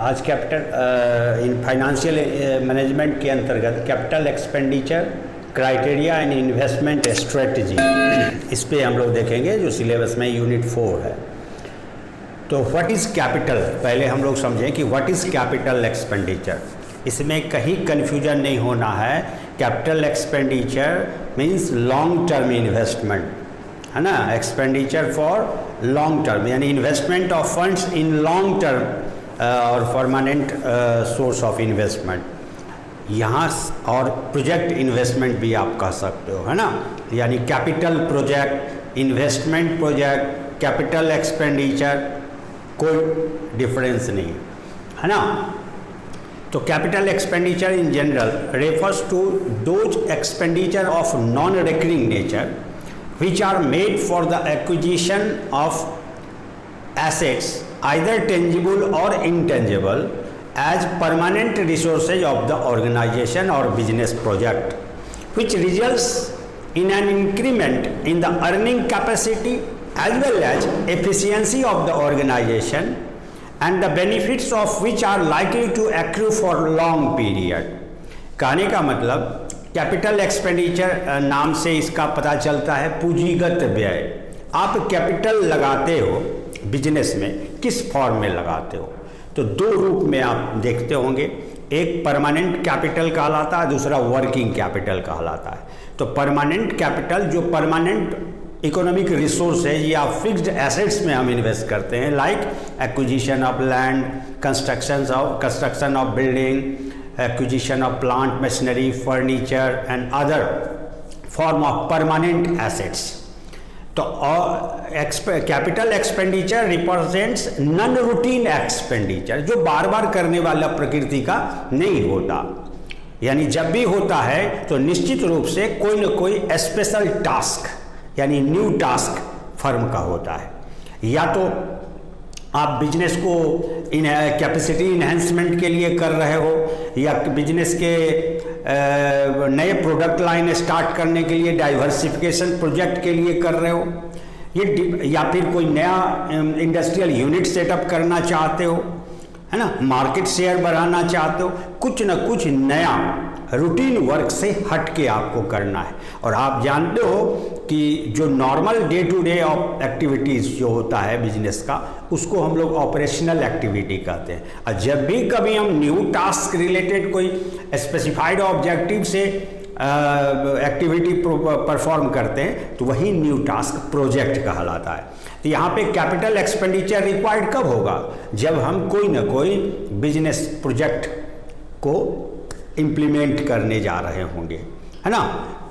आज in financial management के अंतर्गत capital expenditure criteria and investment strategy, इस पे हम लोग देखेंगे जो सिलेबस में यूनिट 4 है। तो व्हाट इज़ कैपिटल, पहले हम लोग समझें कि व्हाट इज़ कैपिटल एक्सपेंडिचर। इसमें कहीं कन्फ्यूजन नहीं होना है। Capital expenditure means long term investment, है ना, एक्सपेंडिचर फॉर लॉन्ग टर्म, यानी investment of funds in long term और परमानेंट सोर्स ऑफ इन्वेस्टमेंट। यहाँ और प्रोजेक्ट इन्वेस्टमेंट भी आप कह सकते हो, है ना, यानी capital project, investment project, capital expenditure, कोई डिफरेंस नहीं, है ना। तो capital expenditure in general refers to those expenditure of non recurring nature which are made for the acquisition of assets either tangible or intangible as permanent resources of the organization or business project, which results in an increment in the earning capacity as well as efficiency of the organization and the benefits of which are likely to accrue for long period। कहने का मतलब capital expenditure नाम से इसका पता चलता है पूंजीगत व्यय। आप कैपिटल लगाते हो बिजनेस में, किस फॉर्म में लगाते हो? तो दो रूप में आप देखते होंगे, एक परमानेंट कैपिटल कहलाता है, दूसरा वर्किंग कैपिटल कहलाता है। तो परमानेंट कैपिटल जो परमानेंट इकोनॉमिक रिसोर्स है या फिक्स्ड एसेट्स में हम इन्वेस्ट करते हैं, like acquisition of land, construction of building, acquisition of plant machinery, furniture and other form of permanent assets। तो capital expenditure represents non routine expenditure, जो बार बार करने वाला प्रकृति का नहीं होता, यानी जब भी होता है तो निश्चित रूप से कोई न कोई स्पेशल टास्क यानी न्यू टास्क फर्म का होता है। या तो आप बिजनेस को कैपेसिटी इन्हेंसमेंट के लिए कर रहे हो, या बिजनेस के नए प्रोडक्ट लाइन स्टार्ट करने के लिए डाइवर्सिफिकेशन प्रोजेक्ट के लिए कर रहे हो, या फिर कोई नया इंडस्ट्रियल यूनिट सेटअप करना चाहते हो, है ना, मार्केट शेयर बढ़ाना चाहते हो, कुछ न कुछ नया रूटीन वर्क से हट के आपको करना है। और आप जानते हो कि जो normal day to day of activities जो होता है बिजनेस का, उसको हम लोग ऑपरेशनल एक्टिविटी कहते हैं। और जब भी कभी हम न्यू टास्क रिलेटेड कोई स्पेसिफाइड ऑब्जेक्टिव से एक्टिविटी परफॉर्म करते हैं तो वही न्यू टास्क प्रोजेक्ट कहलाता है। तो यहाँ पे कैपिटल एक्सपेंडिचर रिक्वायर्ड कब होगा? जब हम कोई ना कोई बिजनेस प्रोजेक्ट को इम्प्लीमेंट करने जा रहे होंगे, है ना।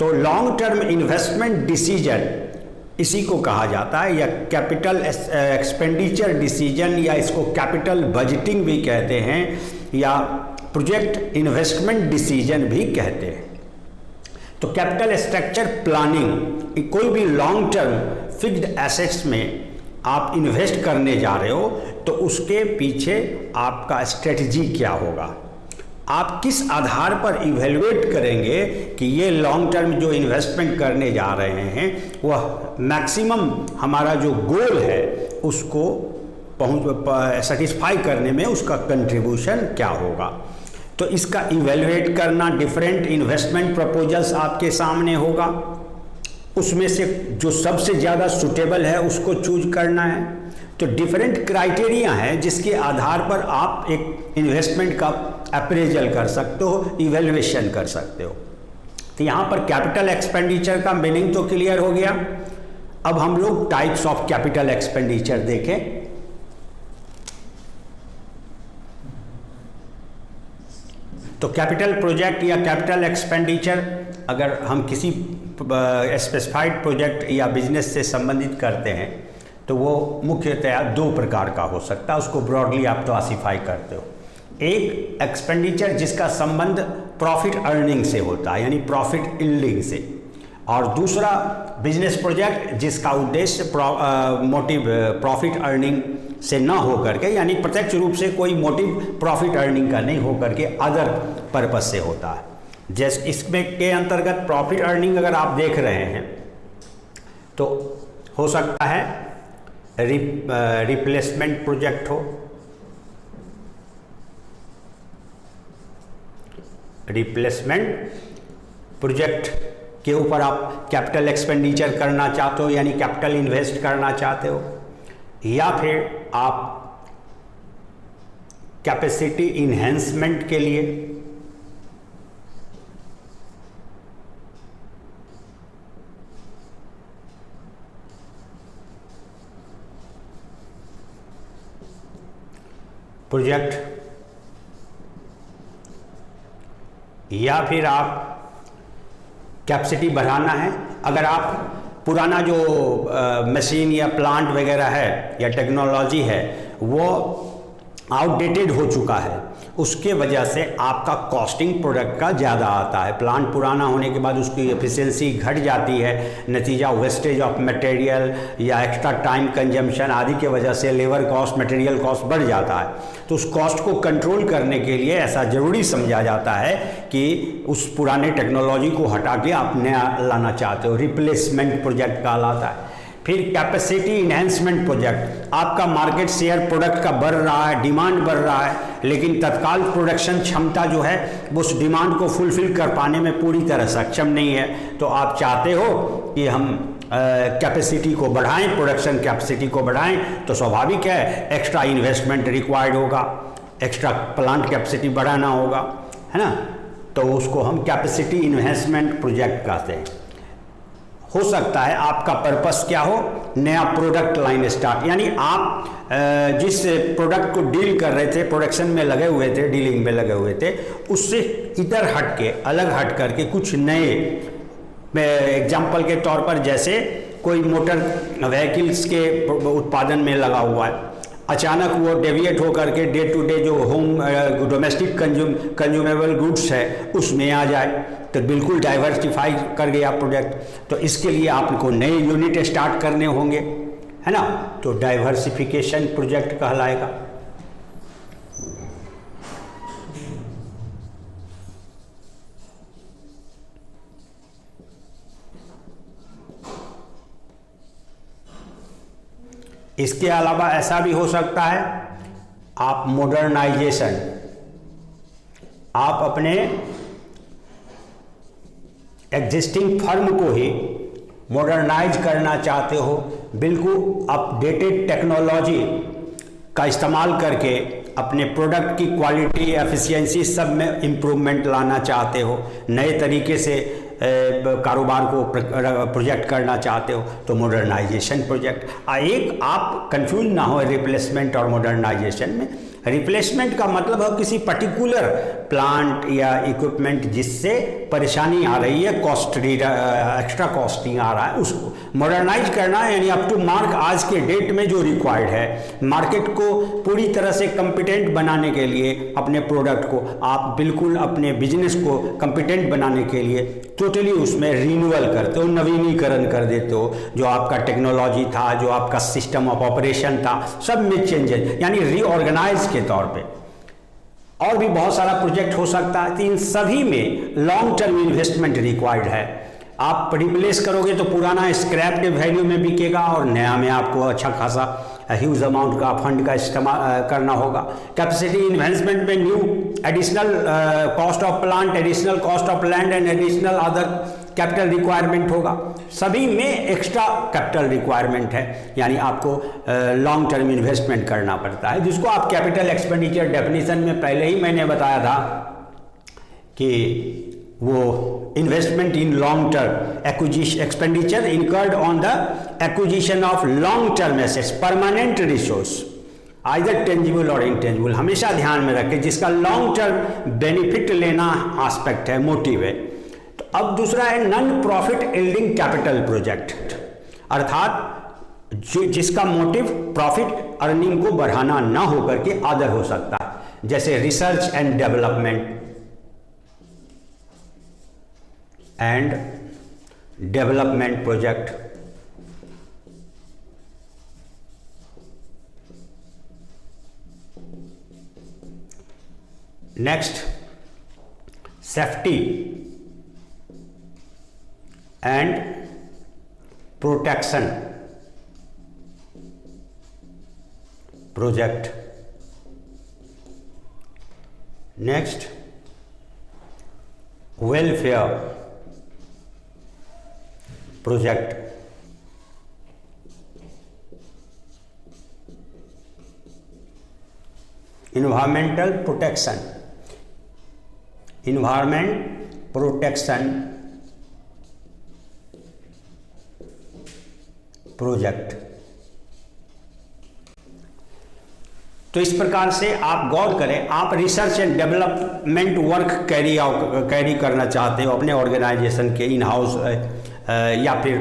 तो लॉन्ग टर्म इन्वेस्टमेंट डिसीजन इसी को कहा जाता है, या कैपिटल एक्सपेंडिचर डिसीजन, या इसको कैपिटल बजटिंग भी कहते हैं, या प्रोजेक्ट इन्वेस्टमेंट डिसीजन भी कहते हैं। तो कैपिटल स्ट्रक्चर प्लानिंग, कोई भी लॉन्ग टर्म फिक्स्ड एसेट्स में आप इन्वेस्ट करने जा रहे हो तो उसके पीछे आपका स्ट्रेटजी क्या होगा, आप किस आधार पर इवेल्युएट करेंगे कि ये लॉन्ग टर्म जो इन्वेस्टमेंट करने जा रहे हैं वह मैक्सिमम हमारा जो गोल है उसको सेटिस्फाई करने में उसका कंट्रीब्यूशन क्या होगा। तो इसका इवेल्युएट करना, डिफरेंट इन्वेस्टमेंट प्रपोजल्स आपके सामने होगा, उसमें से जो सबसे ज़्यादा सूटेबल है उसको चूज करना है। तो डिफरेंट क्राइटेरिया हैं जिसके आधार पर आप एक इन्वेस्टमेंट का अप्रेजल कर सकते हो, इवेल्युएशन कर सकते हो। तो यहाँ पर कैपिटल एक्सपेंडिचर का मीनिंग तो क्लियर हो गया। अब हम लोग टाइप्स ऑफ कैपिटल एक्सपेंडिचर देखें। तो कैपिटल प्रोजेक्ट या कैपिटल एक्सपेंडिचर अगर हम किसी स्पेसिफाइड प्रोजेक्ट या बिजनेस से संबंधित करते हैं तो वो मुख्यतया दो प्रकार का हो सकता है, उसको ब्रॉडली आप क्लासीफाई करते हो। एक एक्सपेंडिचर जिसका संबंध प्रॉफिट अर्निंग से होता है, यानी प्रॉफिट यील्डिंग से, और दूसरा बिजनेस प्रोजेक्ट जिसका उद्देश्य मोटिव प्रॉफिट अर्निंग से ना हो करके, यानी प्रत्यक्ष रूप से कोई मोटिव प्रॉफिट अर्निंग का नहीं हो करके अदर पर्पज से होता है। जैसे इसमें के अंतर्गत प्रॉफिट अर्निंग अगर आप देख रहे हैं तो हो सकता है रिप्लेसमेंट प्रोजेक्ट हो, रिप्लेसमेंट प्रोजेक्ट के ऊपर आप कैपिटल एक्सपेंडिचर करना चाहते हो, यानी कैपिटल इन्वेस्ट करना चाहते हो, या फिर आप कैपेसिटी इन्हेंसमेंट के लिए प्रोजेक्ट, या फिर आप कैपेसिटी बढ़ाना है। अगर आप पुराना जो मशीन या प्लांट वगैरह है या टेक्नोलॉजी है वो आउटडेटेड हो चुका है, उसके वजह से आपका कॉस्टिंग प्रोडक्ट का ज़्यादा आता है। प्लांट पुराना होने के बाद उसकी एफिशिएंसी घट जाती है, नतीजा वेस्टेज ऑफ मटेरियल या एक्स्ट्रा टाइम कंजम्पशन आदि के वजह से लेबर कॉस्ट, मटेरियल कॉस्ट बढ़ जाता है। तो उस कॉस्ट को कंट्रोल करने के लिए ऐसा ज़रूरी समझा जाता है कि उस पुराने टेक्नोलॉजी को हटा के आप नया लाना चाहते हो, रिप्लेसमेंट प्रोजेक्ट कहलाता है। फिर कैपेसिटी इन्हेंसमेंट प्रोजेक्ट, आपका मार्केट शेयर प्रोडक्ट का बढ़ रहा है, डिमांड बढ़ रहा है, लेकिन तत्काल प्रोडक्शन क्षमता जो है वो उस डिमांड को फुलफिल कर पाने में पूरी तरह सक्षम नहीं है। तो आप चाहते हो कि हम कैपेसिटी को बढ़ाएं, प्रोडक्शन कैपेसिटी को बढ़ाएं, तो स्वाभाविक है एक्स्ट्रा इन्वेस्टमेंट रिक्वायर्ड होगा, एक्स्ट्रा प्लांट कैपेसिटी बढ़ाना होगा, है ना। तो उसको हम कैपेसिटी इन्हेंसमेंट प्रोजेक्ट कहते हैं। हो सकता है आपका पर्पस क्या हो, नया प्रोडक्ट लाइन स्टार्ट, यानी आप जिस प्रोडक्ट को डील कर रहे थे, प्रोडक्शन में लगे हुए थे, डीलिंग में लगे हुए थे, उससे इधर हट के, अलग हट करके कुछ नए, एग्जाम्पल के तौर पर जैसे कोई मोटर व्हीकल्स के उत्पादन में लगा हुआ है, अचानक वो डेविएट होकर के डे टू डे जो होम डोमेस्टिक कंज्यूमेबल गुड्स है उसमें आ जाए, तो बिल्कुल डाइवर्सिफाई कर गया प्रोडक्ट। तो इसके लिए आपको नए यूनिट स्टार्ट करने होंगे, है ना, तो डाइवर्सिफिकेशन प्रोजेक्ट कहलाएगा। इसके अलावा ऐसा भी हो सकता है आप मॉडर्नाइजेशन, आप अपने एग्जिस्टिंग फर्म को ही मॉडर्नाइज करना चाहते हो, बिल्कुल अपडेटेड टेक्नोलॉजी का इस्तेमाल करके अपने प्रोडक्ट की क्वालिटी, एफिशिएंसी सब में इम्प्रूवमेंट लाना चाहते हो, नए तरीके से कारोबार को प्रोजेक्ट करना चाहते हो, तो मॉडर्नाइजेशन प्रोजेक्ट। एक आप कंफ्यूज ना हो रिप्लेसमेंट और मॉडर्नाइजेशन में। रिप्लेसमेंट का मतलब है किसी पर्टिकुलर प्लांट या इक्विपमेंट जिससे परेशानी आ रही है, कॉस्ट एक्स्ट्रा कॉस्टिंग आ रहा है, उसको मॉडर्नाइज करना, यानी अप टू मार्क आज के डेट में जो रिक्वायर्ड है, मार्केट को पूरी तरह से कम्पिटेंट बनाने के लिए, अपने प्रोडक्ट को आप बिल्कुल अपने बिजनेस को कम्पिटेंट बनाने के लिए टोटली उसमें रिन्यूअल करते हो, नवीनीकरण कर देते हो। जो आपका टेक्नोलॉजी था, जो आपका सिस्टम ऑफ ऑपरेशन था, सब में चेंजेस, यानी रीऑर्गेनाइज के तौर पे। और भी बहुत सारा प्रोजेक्ट हो सकता है। तो इन सभी में लॉन्ग टर्म इन्वेस्टमेंट रिक्वायर्ड है। आप रिप्लेस करोगे तो पुराना स्क्रैप्ड वैल्यू में बिकेगा और नया में आपको अच्छा खासा ह्यूज अमाउंट का फंड का इस्तेमाल करना होगा। कैपेसिटी इन्वेस्टमेंट में new additional cost of plant, additional cost of land and additional other capital requirement होगा। सभी में एक्स्ट्रा कैपिटल रिक्वायरमेंट है, यानी आपको लॉन्ग टर्म इन्वेस्टमेंट करना पड़ता है, जिसको आप कैपिटल एक्सपेंडिचर डेफिनेशन में पहले ही मैंने बताया था कि वो investment in long term expenditure incurred on the acquisition of long term assets, permanent resource, either tangible और इंटेंजिबल, हमेशा ध्यान में रखें, जिसका लॉन्ग टर्म बेनिफिट लेना एस्पेक्ट है, मोटिव है। तो अब दूसरा है non profit yielding capital project, अर्थात जिसका मोटिव प्रॉफिट अर्निंग को बढ़ाना ना होकर के अदर हो सकता है, जैसे research and development project. Next, safety and protection project. Next, welfare project, environmental protection, environment protection project. तो इस प्रकार से आप गौर करें, आप research and development work carry करना चाहते हो अपने ऑर्गेनाइजेशन के इन हाउस या फिर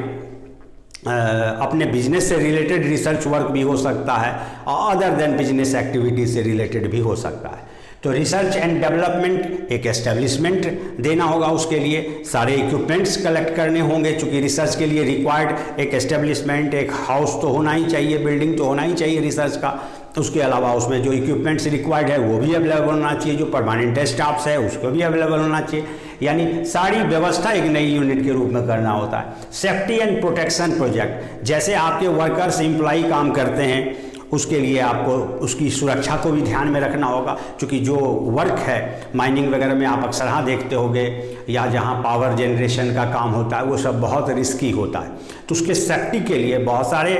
अपने बिजनेस से रिलेटेड रिसर्च वर्क भी हो सकता है और अदर देन बिजनेस एक्टिविटी से रिलेटेड भी हो सकता है। तो रिसर्च एंड डेवलपमेंट एक एस्टेब्लिशमेंट देना होगा, उसके लिए सारे इक्विपमेंट्स कलेक्ट करने होंगे, चूँकि रिसर्च के लिए रिक्वायर्ड एक एस्टेब्लिशमेंट, एक हाउस तो होना ही चाहिए, बिल्डिंग तो होना ही चाहिए रिसर्च का। उसके अलावा उसमें जो इक्विपमेंट्स रिक्वायर्ड है वो भी अवेलेबल होना चाहिए, जो परमानेंट स्टाफ्स है उसको भी अवेलेबल होना चाहिए, यानी सारी व्यवस्था एक नई यूनिट के रूप में करना होता है। सेफ्टी एंड प्रोटेक्शन प्रोजेक्ट, जैसे आपके वर्कर्स एम्प्लॉई काम करते हैं उसके लिए आपको उसकी सुरक्षा को भी ध्यान में रखना होगा, क्योंकि जो वर्क है माइनिंग वगैरह में आप अक्सर हाँ देखते होंगे या जहाँ पावर जनरेशन का काम होता है वो सब बहुत रिस्की होता है। तो उसके सेफ्टी के लिए बहुत सारे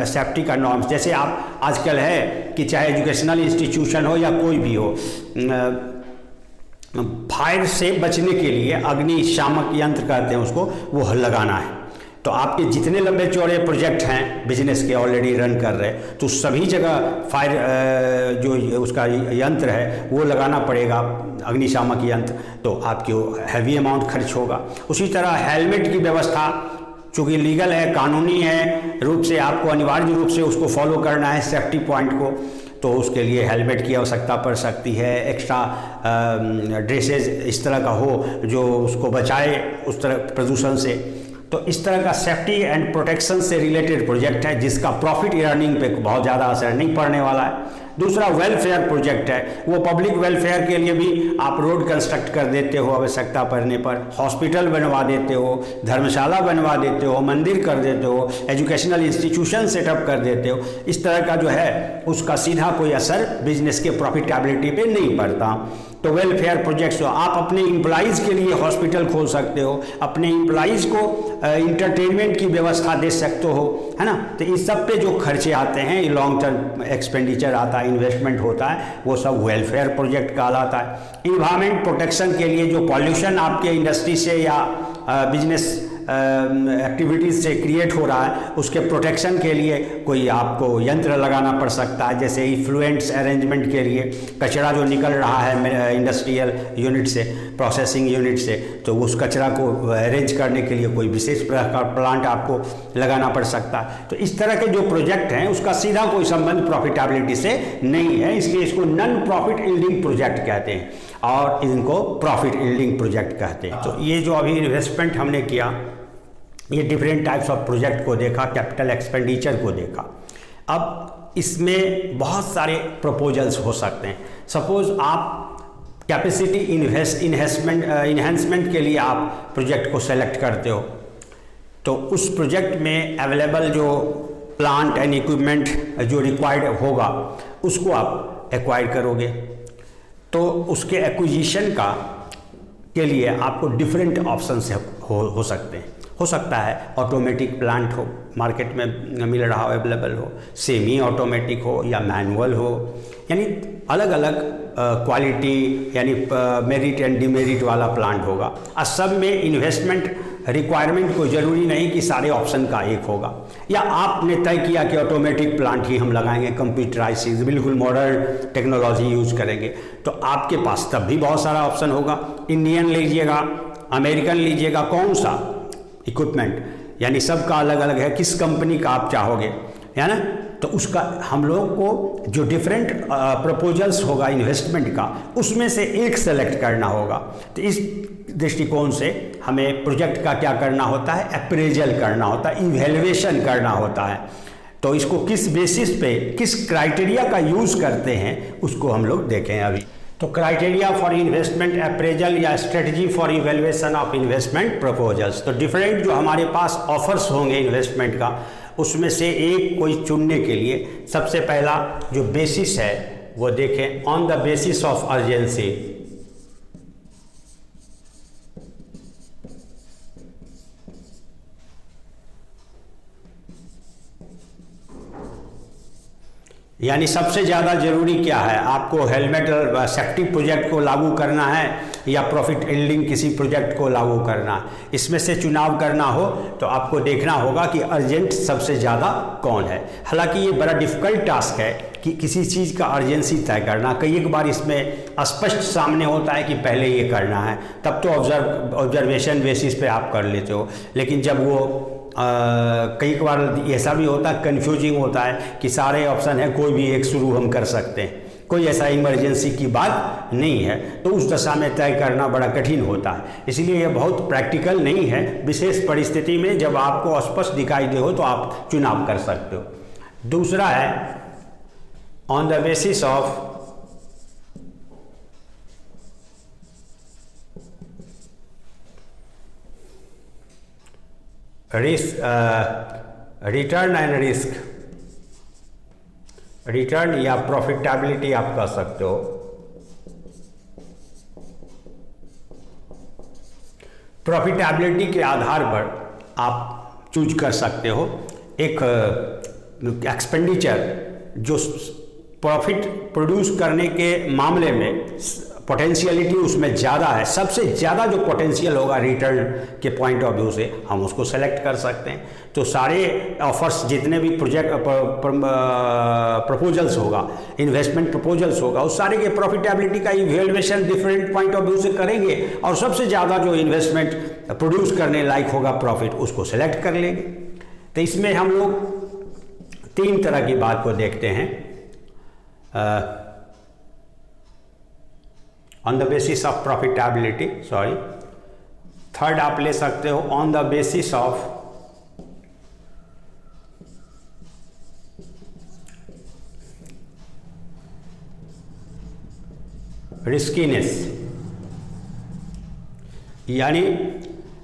सेफ्टी का नॉर्म्स, जैसे आप आजकल है कि चाहे एजुकेशनल इंस्टीट्यूशन हो या कोई भी हो, फायर से बचने के लिए अग्निशामक यंत्र कहते हैं उसको, वो लगाना है। तो आपके जितने लंबे चौड़े प्रोजेक्ट हैं बिजनेस के ऑलरेडी रन कर रहे हैं, तो सभी जगह फायर जो उसका यंत्र है वो लगाना पड़ेगा, अग्निशामक यंत्र, तो आपकी हैवी अमाउंट खर्च होगा। उसी तरह हेलमेट की व्यवस्था, चूँकि लीगल है, कानूनी है रूप से, आपको अनिवार्य रूप से उसको फॉलो करना है सेफ्टी पॉइंट को, तो उसके लिए हेलमेट की आवश्यकता पड़ सकती है। एक्स्ट्रा ड्रेसेज इस तरह का हो जो उसको बचाए उस तरह प्रदूषण से। तो इस तरह का सेफ्टी एंड प्रोटेक्शन से रिलेटेड प्रोजेक्ट है जिसका प्रॉफिट अर्निंग पे बहुत ज़्यादा असर नहीं पड़ने वाला है। दूसरा वेलफेयर प्रोजेक्ट है, वो पब्लिक वेलफेयर के लिए भी आप रोड कंस्ट्रक्ट कर देते हो आवश्यकता पड़ने पर, हॉस्पिटल बनवा देते हो, धर्मशाला बनवा देते हो, मंदिर कर देते हो, एजुकेशनल इंस्टीट्यूशन सेटअप कर देते हो। इस तरह का जो है उसका सीधा कोई असर बिजनेस के प्रॉफिटेबिलिटी पे नहीं पड़ता। तो वेलफेयर प्रोजेक्ट्स, आप अपने एम्प्लॉइज़ के लिए हॉस्पिटल खोल सकते हो, अपने एम्प्लॉइज़ को इंटरटेनमेंट की व्यवस्था दे सकते हो, है ना। तो इस सब पे जो खर्चे आते हैं, लॉन्ग टर्म एक्सपेंडिचर आता है, इन्वेस्टमेंट होता है, वो सब वेलफेयर प्रोजेक्ट कहलाता है। इन्वायरमेंट प्रोटेक्शन के लिए जो पॉल्यूशन आपके इंडस्ट्री से या बिजनेस एक्टिविटीज़ से क्रिएट हो रहा है, उसके प्रोटेक्शन के लिए कोई आपको यंत्र लगाना पड़ सकता है, जैसे इफ्लुएंट्स अरेंजमेंट के लिए कचरा जो निकल रहा है इंडस्ट्रियल यूनिट से, प्रोसेसिंग यूनिट से, तो उस कचरा को अरेंज करने के लिए कोई विशेष प्लांट आपको लगाना पड़ सकता है। तो इस तरह के जो प्रोजेक्ट हैं उसका सीधा कोई संबंध प्रॉफिटेबिलिटी से नहीं है, इसलिए इसको नॉन प्रॉफिट यील्डिंग प्रोजेक्ट कहते हैं और इनको प्रॉफिट यील्डिंग प्रोजेक्ट कहते हैं। तो ये जो अभी इन्वेस्टमेंट हमने किया, ये डिफरेंट टाइप्स ऑफ प्रोजेक्ट को देखा, कैपिटल एक्सपेंडिचर को देखा। अब इसमें बहुत सारे प्रपोजल्स हो सकते हैं। सपोज आप कैपेसिटी इन्हेंसमेंट के लिए आप प्रोजेक्ट को सेलेक्ट करते हो, तो उस प्रोजेक्ट में अवेलेबल जो प्लांट एंड इक्विपमेंट जो रिक्वायर्ड होगा उसको आप एक्वायर करोगे। तो उसके एक्विजिशन के लिए आपको डिफरेंट ऑप्शंस हो सकते हैं। हो सकता है ऑटोमेटिक प्लांट हो, मार्केट में मिल रहा हो, अवेलेबल हो, सेमी ऑटोमेटिक हो या मैनुअल हो, यानी अलग अलग क्वालिटी यानी मेरिट एंड डिमेरिट वाला प्लांट होगा। और सब में इन्वेस्टमेंट रिक्वायरमेंट को ज़रूरी नहीं कि सारे ऑप्शन का एक होगा, या आपने तय किया कि ऑटोमेटिक प्लांट ही हम लगाएंगे, कंप्यूटराइज बिल्कुल मॉडर्न टेक्नोलॉजी यूज़ करेंगे, तो आपके पास तब भी बहुत सारा ऑप्शन होगा। इंडियन लीजिएगा, अमेरिकन लीजिएगा, कौन सा इक्विपमेंट, यानी सबका अलग अलग है, किस कंपनी का आप चाहोगे, है ना। तो उसका हम लोग को जो डिफरेंट प्रपोजल्स होगा इन्वेस्टमेंट का, उसमें से एक सेलेक्ट करना होगा। तो इस दृष्टिकोण से हमें प्रोजेक्ट का क्या करना होता है, अप्रेजल करना होता है, इवैल्यूएशन करना होता है। तो इसको किस बेसिस पे, किस क्राइटेरिया का यूज़ करते हैं उसको हम लोग देखें अभी। तो क्राइटेरिया फॉर इन्वेस्टमेंट अप्रेजल या strategy for evaluation of investment proposals. तो डिफरेंट जो हमारे पास ऑफर्स होंगे इन्वेस्टमेंट का, उसमें से एक कोई चुनने के लिए सबसे पहला जो बेसिस है वो देखें, on the basis of urgency. यानी सबसे ज़्यादा ज़रूरी क्या है, आपको हेलमेट सेफ्टी प्रोजेक्ट को लागू करना है या प्रॉफिट यील्डिंग किसी प्रोजेक्ट को लागू करना है। इसमें से चुनाव करना हो तो आपको देखना होगा कि अर्जेंट सबसे ज़्यादा कौन है। हालांकि ये बड़ा डिफ़िकल्ट टास्क है कि किसी चीज़ का अर्जेंसी तय करना। कई एक बार इसमें स्पष्ट सामने होता है कि पहले ये करना है, तब तो ऑब्जर्वेशन बेसिस पे आप कर लेते हो। लेकिन जब वो कई बार ऐसा भी होता है, कन्फ्यूजिंग होता है कि सारे ऑप्शन हैं, कोई भी एक शुरू हम कर सकते हैं, कोई ऐसा इमरजेंसी की बात नहीं है, तो उस दशा में तय करना बड़ा कठिन होता है। इसलिए यह बहुत प्रैक्टिकल नहीं है। विशेष परिस्थिति में जब आपको स्पष्ट दिखाई दे हो तो आप चुनाव कर सकते हो। दूसरा है on the basis of risk, return and risk, return या प्रॉफिटेबिलिटी आप कह सकते हो। प्रॉफिटेबिलिटी के आधार पर आप चूज कर सकते हो एक एक्सपेंडिचर जो प्रॉफिट प्रोड्यूस करने के मामले में पोटेंशियलिटी उसमें ज़्यादा है। सबसे ज़्यादा जो पोटेंशियल होगा रिटर्न के पॉइंट ऑफ व्यू से, हम उसको सेलेक्ट कर सकते हैं। तो सारे ऑफर्स जितने भी प्रोजेक्ट प्रपोजल्स होगा, इन्वेस्टमेंट प्रपोजल्स होगा, उस सारे के प्रॉफिटेबिलिटी का evaluation different point of view से करेंगे और सबसे ज़्यादा जो इन्वेस्टमेंट प्रोड्यूस करने लायक होगा प्रॉफिट, उसको सेलेक्ट कर लेंगे। तो इसमें हम लोग तीन तरह की बात को देखते हैं। On the basis of profitability, sorry, third आप ले सकते हो ऑन द बेसिस ऑफ रिस्कीनेस, यानी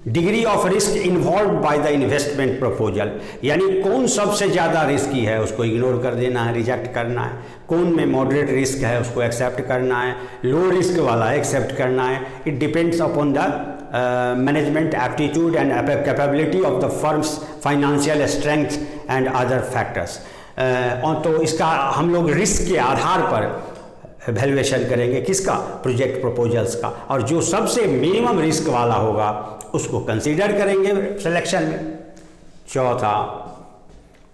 degree of risk involve by the investment proposal, यानी कौन सबसे ज़्यादा रिस्की है उसको इग्नोर कर देना है, रिजेक्ट करना है। कौन में मॉडरेट रिस्क है उसको एक्सेप्ट करना है, लो रिस्क वाला एक्सेप्ट करना है। It depends upon the management aptitude and capability of the firms financial strength and other factors. तो इसका हम लोग रिस्क के आधार पर वैल्यूएशन करेंगे, किसका, प्रोजेक्ट प्रपोजल्स का, और जो सबसे मिनिमम रिस्क वाला होगा उसको कंसीडर करेंगे सिलेक्शन में। चौथा,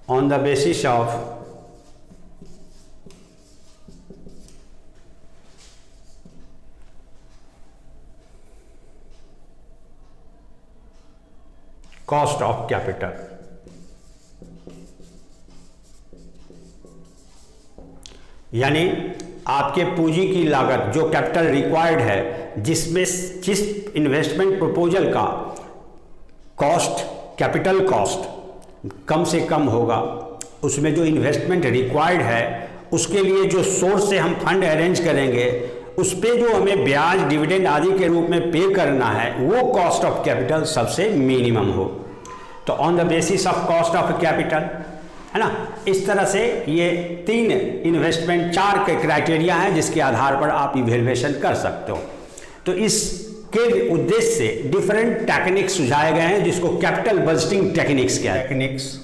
on the basis of cost of capital, यानी आपके पूंजी की लागत, जो कैपिटल रिक्वायर्ड है, जिसमें जिस इन्वेस्टमेंट प्रपोजल का कॉस्ट, कैपिटल कॉस्ट कम से कम होगा, उसमें जो इन्वेस्टमेंट रिक्वायर्ड है उसके लिए जो सोर्स से हम फंड अरेंज करेंगे, उस पे जो हमें ब्याज, डिविडेंड आदि के रूप में पे करना है, वो कॉस्ट ऑफ कैपिटल सबसे मिनिमम हो। तो on the basis of cost of capital, है ना। इस तरह से ये तीन इन्वेस्टमेंट, चार के क्राइटेरिया हैं जिसके आधार पर आप इवैल्यूएशन कर सकते हो। तो इसके उद्देश्य से डिफरेंट टेक्निक्स सुझाए गए हैं जिसको कैपिटल बजटिंग टेक्निक्स क्या है, techniques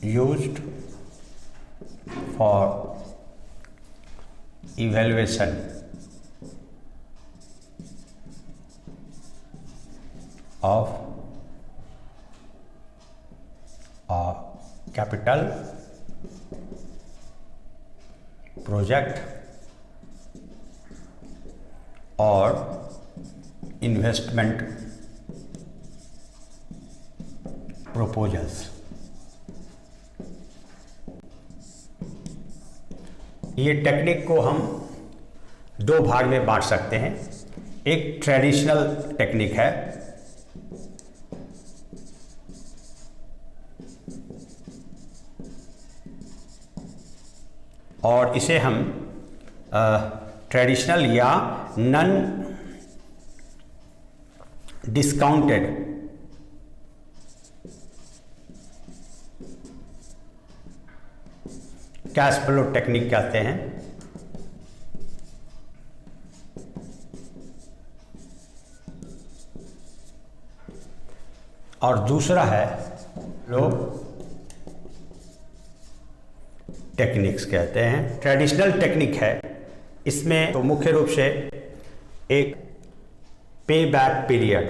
used for evaluation of a capital project or investment proposals। ये टेक्निक को हम दो भाग में बांट सकते हैं। एक ट्रेडिशनल टेक्निक है, और इसे हम ट्रेडिशनल या non discounted cash flow technique कहते हैं। और दूसरा है लोग टेक्निक्स कहते हैं। ट्रेडिशनल टेक्निक है, इसमें तो मुख्य रूप से एक पे बैक पीरियड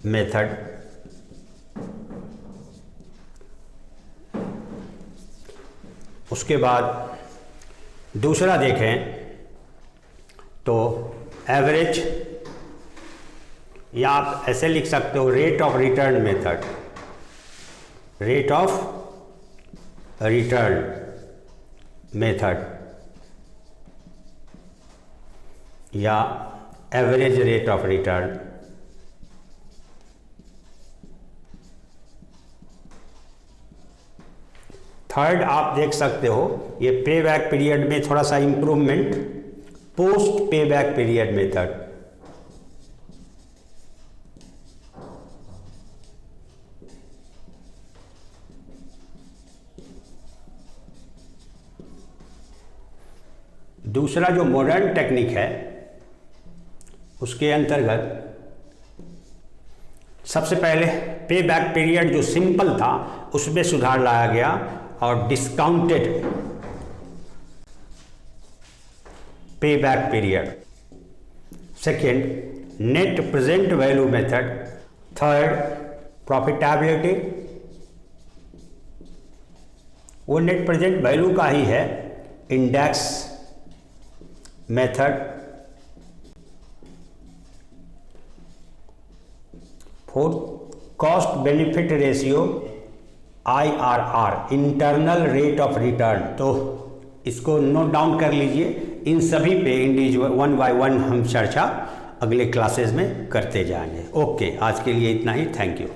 मेथड, उसके बाद दूसरा देखें तो एवरेज, या आप ऐसे लिख सकते हो रेट ऑफ रिटर्न मेथड, या average rate of return. Third आप देख सकते हो ये पे बैक पीरियड में थोड़ा सा इंप्रूवमेंट, पोस्ट पे बैक पीरियड मेथड। दूसरा जो मॉडर्न टेक्निक है उसके अंतर्गत सबसे पहले पे बैक पीरियड जो सिंपल था उसमें सुधार लाया गया और discounted pay back period. Second net present value method. Third profitability, वो नेट प्रेजेंट वैल्यू का ही है, index method. Fourth cost benefit ratio, IRR, internal rate of return. तो इसको नोट डाउन कर लीजिए, इन सभी पे इंडिविजुअल 1 बाय 1 हम चर्चा अगले क्लासेस में करते जाएंगे। ओके, आज के लिए इतना ही, थैंक यू।